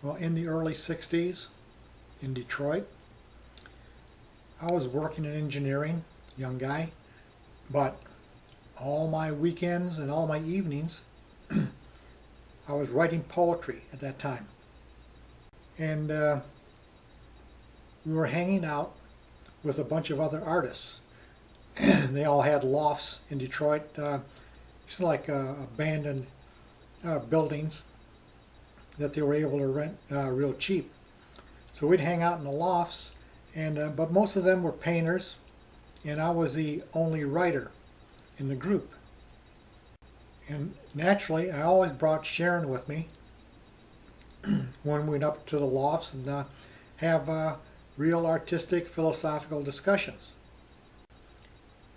Well, in the early 60s in Detroit, I was working in engineering, young guy, but all my weekends and all my evenings, I was writing poetry at that time. And we were hanging out with a bunch of other artists. They all had lofts in Detroit, it's like abandoned buildings that they were able to rent real cheap. So we'd hang out in the lofts, and but most of them were painters, and I was the only writer in the group. And naturally, I always brought Sharon with me when we went up to the lofts and have real artistic, philosophical discussions.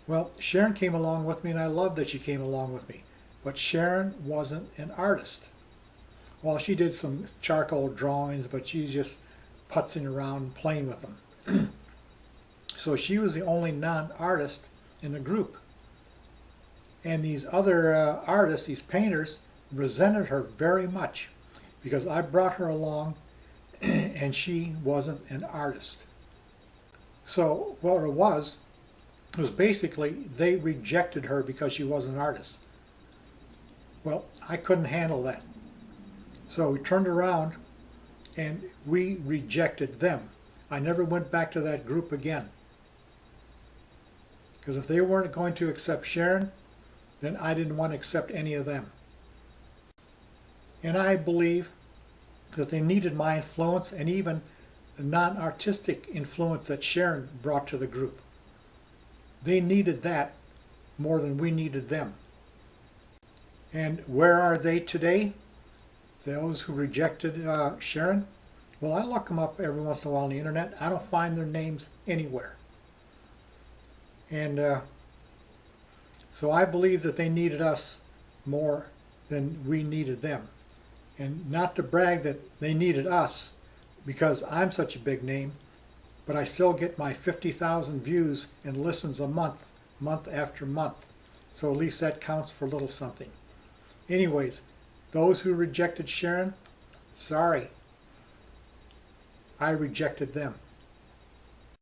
Well, Sharon came along with me, and I loved that she came along with me. But Sharon wasn't an artist. Well, she did some charcoal drawings, but she just putzing around and playing with them. So she was the only non-artist in the group. And these other artists, these painters, resented her very much because I brought her along and she wasn't an artist. So what it was basically they rejected her because she was an artist. Well, I couldn't handle that. So we turned around and we rejected them. I never went back to that group again. Because if they weren't going to accept Sharon, then I didn't want to accept any of them. And I believe that they needed my influence and even the non-artistic influence that Sharon brought to the group. They needed that more than we needed them. And where are they today? Those who rejected Sharon? Well, I look them up every once in a while on the internet. I don't find their names anywhere. And so I believe that they needed us more than we needed them. And not to brag that they needed us because I'm such a big name, but I still get my 50,000 views and listens a month, month after month. So at least that counts for a little something. Anyways, those who rejected Sharon, sorry. I rejected them.